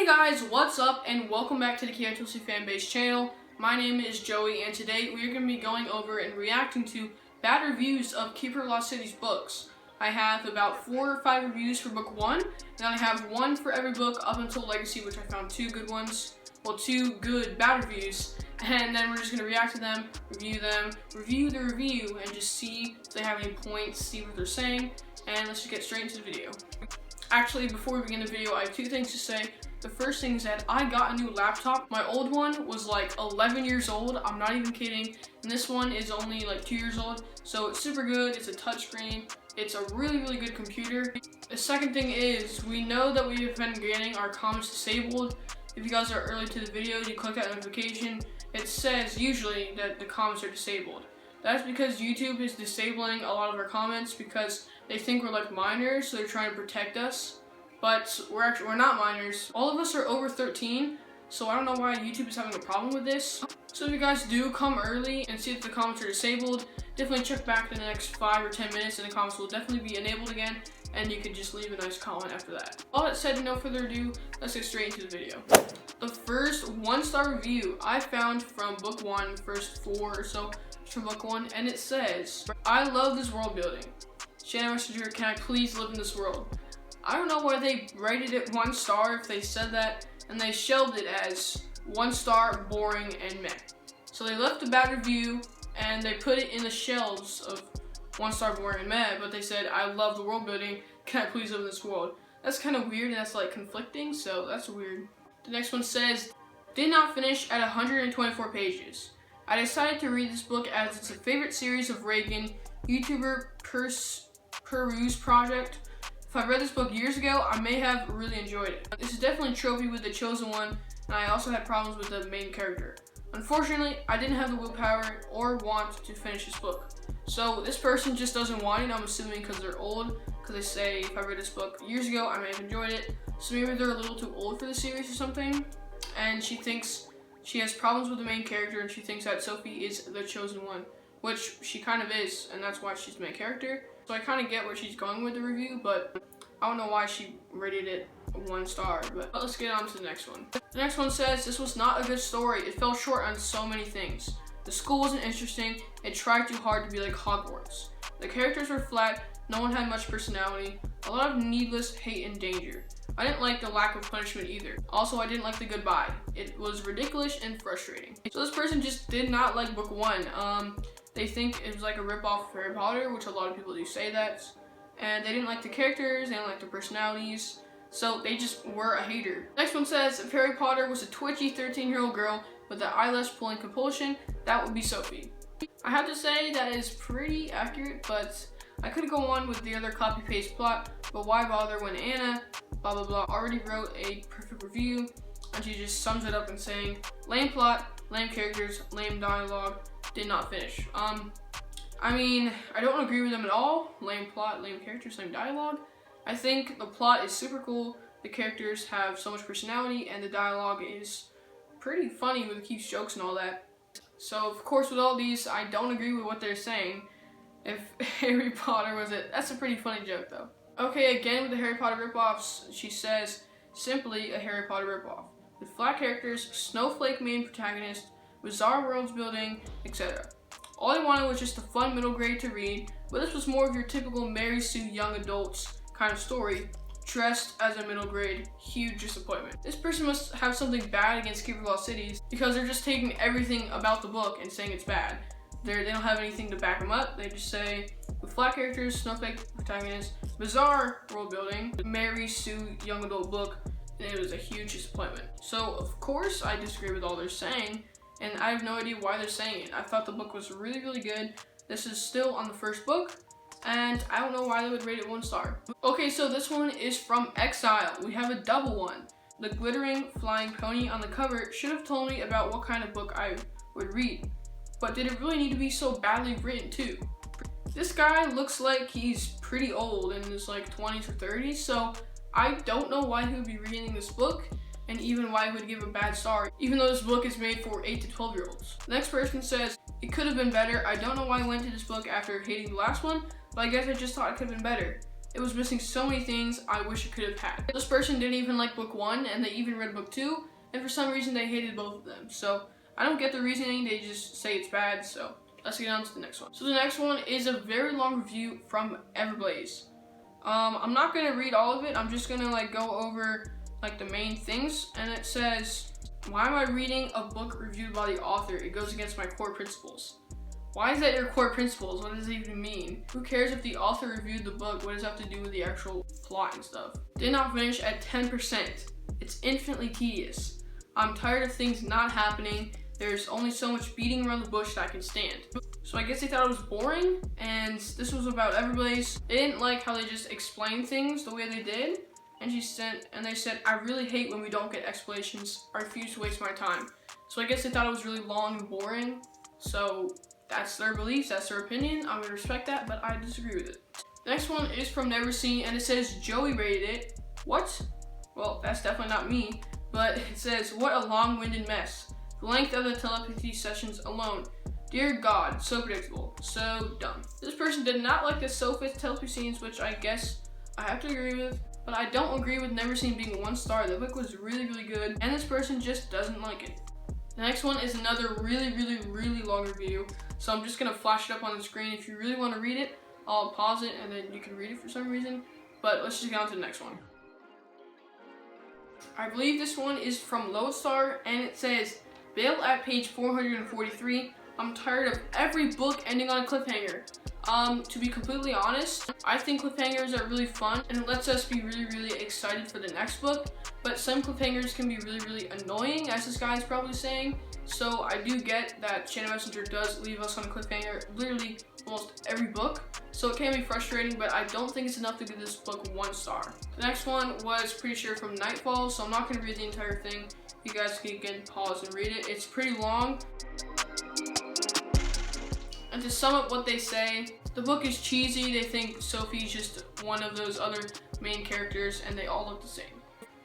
Hey guys, what's up and welcome back to the KotLC Fanbase channel. My name is Joey and today we are going to be going over and reacting to bad reviews of Keeper of Lost City's books. I have about 4 or 5 reviews for book 1, and I have one for every book up until Legacy, which I found 2 good ones. Well, 2 good bad reviews, and then we're just going to react to them, review the review, and just see if they have any points, see what they're saying, and let's just get straight into the video. Actually, before we begin the video, I have 2 things to say. The first thing is that I got a new laptop. My old one was like 11 years old, I'm not even kidding, and this one is only like 2 years old, so it's super good, it's a touchscreen, it's a really good computer. The second thing is, we know that we've been getting our comments disabled. If you guys are early to the video, you click that notification, it says usually that the comments are disabled. That's because YouTube is disabling a lot of our comments because they think we're like minors, so they're trying to protect us. But we're not minors. All of us are over 13, so I don't know why YouTube is having a problem with this. So if you guys do come early and see if the comments are disabled, definitely check back in the next 5 or 10 minutes and the comments will definitely be enabled again, and you can just leave a nice comment after that. All that said, no further ado, let's get straight into the video. The first 1-star review I found from book 1, first 4 or so from book 1, and it says, "I love this world building. Shannon Messenger, can I please live in this world?" I don't know why they rated it 1 star if they said that, and they shelved it as 1 star, boring, and meh. So they left a bad review, and they put it in the shelves of 1 star, boring, and meh, but they said, "I love the world building, can I please live in this world?" That's kind of weird, and that's like conflicting, so that's weird. The next one says, "Did not finish at 124 pages. I decided to read this book as it's a favorite series of Reagan YouTuber Peruse project. If I read this book years ago, I may have really enjoyed it. This is definitely tropey with the chosen one, and I also had problems with the main character. Unfortunately, I didn't have the willpower or want to finish this book." So this person just doesn't want it, I'm assuming because they're old, because they say, if I read this book years ago, I may have enjoyed it. So maybe they're a little too old for the series or something, and she thinks she has problems with the main character, and she thinks that Sophie is the chosen one, which she kind of is, and that's why she's the main character. So I kind of get where she's going with the review, but I don't know why she rated it 1 star, but let's get on to the next one. The next one says, "This was not a good story. It fell short on so many things. The school wasn't interesting. It tried too hard to be like Hogwarts. The characters were flat. No one had much personality. A lot of needless hate and danger. I didn't like the lack of punishment either. Also, I didn't like the goodbye. It was ridiculous and frustrating." So this person just did not like book 1. They think it was like a ripoff of Harry Potter, which a lot of people do say that. And they didn't like the characters, they didn't like the personalities, so they just were a hater. Next one says, "If Harry Potter was a twitchy 13-year-old girl with an eyelash pulling compulsion, that would be Sophie." I have to say that is pretty accurate, but I could go on with the other copy-paste plot, but why bother when Anna, blah blah blah, already wrote a perfect review, and she just sums it up in saying, "Lame plot, lame characters, lame dialogue, did not finish." I mean, I don't agree with them at all. Lame plot, lame characters, lame dialogue. I think the plot is super cool, the characters have so much personality, and the dialogue is pretty funny with Keith's jokes and all that. So, of course, with all these, I don't agree with what they're saying. If Harry Potter was it, that's a pretty funny joke, though. Okay, again with the Harry Potter ripoffs, she says, "Simply a Harry Potter ripoff. With flat characters, snowflake main protagonist, bizarre worlds building, etc. All I wanted was just a fun middle grade to read, but this was more of your typical Mary Sue young adults kind of story, dressed as a middle grade. Huge disappointment." This person must have something bad against Keeper of Lost Cities because they're just taking everything about the book and saying it's bad. They don't have anything to back them up. They just say, "With flat characters, snowflake protagonist, bizarre world building, Mary Sue young adult book," and it was a huge disappointment. So of course I disagree with all they're saying, and I have no idea why they're saying it. I thought the book was really good. This is still on the first book, and I don't know why they would rate it 1 star. Okay, so this one is from Exile. We have a double one. The glittering flying pony on the cover should have told me about what kind of book I would read. But did it really need to be so badly written too? This guy looks like he's pretty old, in his like 20s or 30s, so I don't know why he would be reading this book, and even why he would give a bad star, even though this book is made for 8 to 12-year-olds. The next person says, "It could have been better. I don't know why I went to this book after hating the last one, but I guess I just thought it could have been better. It was missing so many things I wish it could have had. This person didn't even like book 1, and they even read book 2, and for some reason they hated both of them. So I don't get the reasoning, they just say it's bad, so let's get on to the next one. So the next one is a very long review from Everblaze. I'm not gonna read all of it, I'm just gonna like go over like the main things, and it says, why am I reading a book reviewed by the author? It goes against my core principles. Why is that your core principles? What does it even mean? Who cares if the author reviewed the book? What does it have to do with the actual plot and stuff? Did not finish at 10%. It's infinitely tedious. I'm tired of things not happening. There's only so much beating around the bush that I can stand. So I guess they thought it was boring, and this was about Everblaze. They didn't like how they just explained things the way they did. And they said, I really hate when we don't get explanations. I refuse to waste my time. So I guess they thought it was really long and boring. So that's their beliefs, that's their opinion. I'm gonna respect that, but I disagree with it. The next one is from Never Seen, and it says Joey rated it. What? Well, that's definitely not me, but it says, what a long-winded mess. The length of the telepathy sessions alone. Dear God, so predictable, so dumb. This person did not like the Sophie telepathy scenes, which I guess I have to agree with. But I don't agree with Never Seen being 1 star. The book was really, really good, and this person just doesn't like it. The next one is another really, really, really long review. So I'm just gonna flash it up on the screen. If you really want to read it, I'll pause it and then you can read it for some reason. But let's just get on to the next one. I believe this one is from Lodestar, and it says, Bail at page 443. I'm tired of every book ending on a cliffhanger. To be completely honest, I think cliffhangers are really fun and it lets us be really, really excited for the next book, but some cliffhangers can be really, really annoying, as this guy is probably saying. So I do get that Channel Messenger does leave us on a cliffhanger literally almost every book, so it can be frustrating, but I don't think it's enough to give this book 1 star. The next one was pretty sure from Nightfall, so I'm not going to read the entire thing. You guys can again pause and read it. It's pretty long. And to sum up what they say, the book is cheesy. They think Sophie's just one of those other main characters and they all look the same.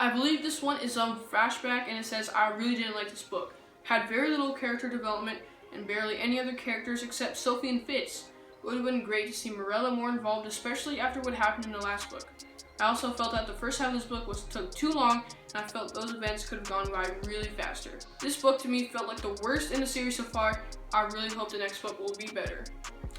I believe this one is on Flashback, and it says, I really didn't like this book. Had very little character development and barely any other characters except Sophie and Fitz. It would have been great to see Morella more involved, especially after what happened in the last book. I also felt that the first half of this book took too long, and I felt those events could have gone by really faster. This book to me felt like the worst in the series so far. I really hope the next book will be better.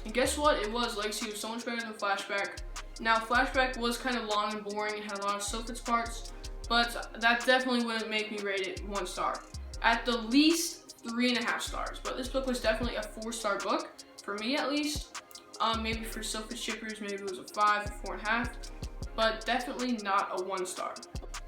And guess what? It was. Legacy was so much better than Flashback. Now, Flashback was kind of long and boring and had a lot of Sophie's parts, but that definitely wouldn't make me rate it 1 star. At the least, 3.5 stars. But this book was definitely a 4-star book, for me at least. Maybe for Sophie shippers, maybe it was a 5 or 4.5, but definitely not a 1 star.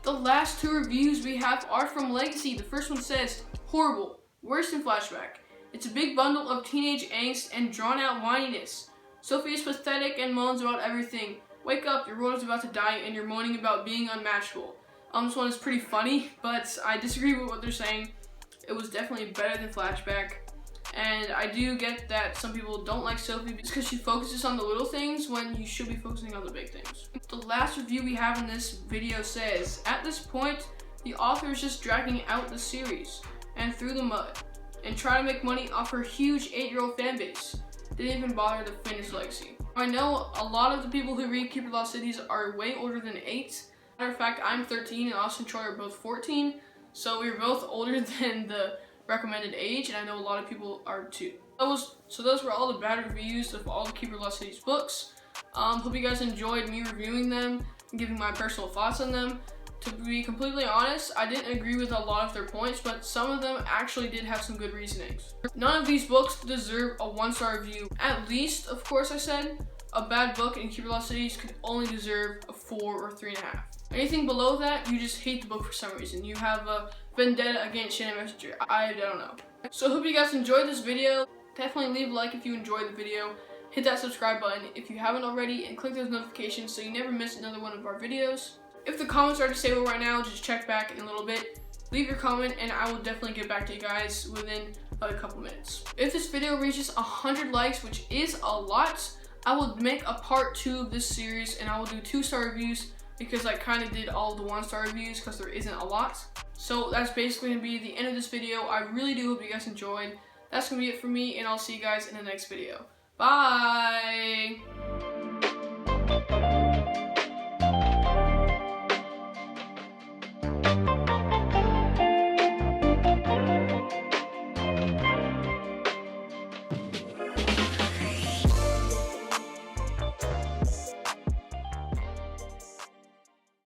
The last 2 reviews we have are from Legacy. The first one says, horrible, worse than Flashback. It's a big bundle of teenage angst and drawn-out whininess. Sophie is pathetic and moans about everything. Wake up, your world is about to die and you're moaning about being unmatchable. This one is pretty funny, but I disagree with what they're saying. It was definitely better than Flashback. And I do get that some people don't like Sophie because she focuses on the little things when you should be focusing on the big things. The last review we have in this video says, at this point, the author is just dragging out the series and through the mud and trying to make money off her huge 8-year-old fan base. Didn't even bother to finish Legacy. I know a lot of the people who read Keeper Lost Cities are way older than 8. Matter of fact, I'm 13 and Austin and Troy are both 14, so we're both older than the recommended age, and I know a lot of people are too. So those were all the bad reviews of all the Keeper Lost Cities books. Hope you guys enjoyed me reviewing them and giving my personal thoughts on them. To be completely honest, I didn't agree with a lot of their points, but some of them actually did have some good reasonings. None of these books deserve a 1-star review. At least, of course I said, a bad book in Keeper Lost Cities could only deserve a 4 or 3.5. Anything below that, you just hate the book for some reason. You have a vendetta against Channel Messenger. I don't know. So I hope you guys enjoyed this video. Definitely leave a like if you enjoyed the video. Hit that subscribe button if you haven't already, and click those notifications so you never miss another one of our videos. If the comments are disabled right now, just check back in a little bit. Leave your comment and I will definitely get back to you guys within a couple minutes. If this video reaches 100 likes, which is a lot, I will make a part 2 of this series and I will do 2-star reviews because I kind of did all the 1-star reviews because there isn't a lot. So that's basically going to be the end of this video. I really do hope you guys enjoyed. That's going to be it for me, and I'll see you guys in the next video. Bye!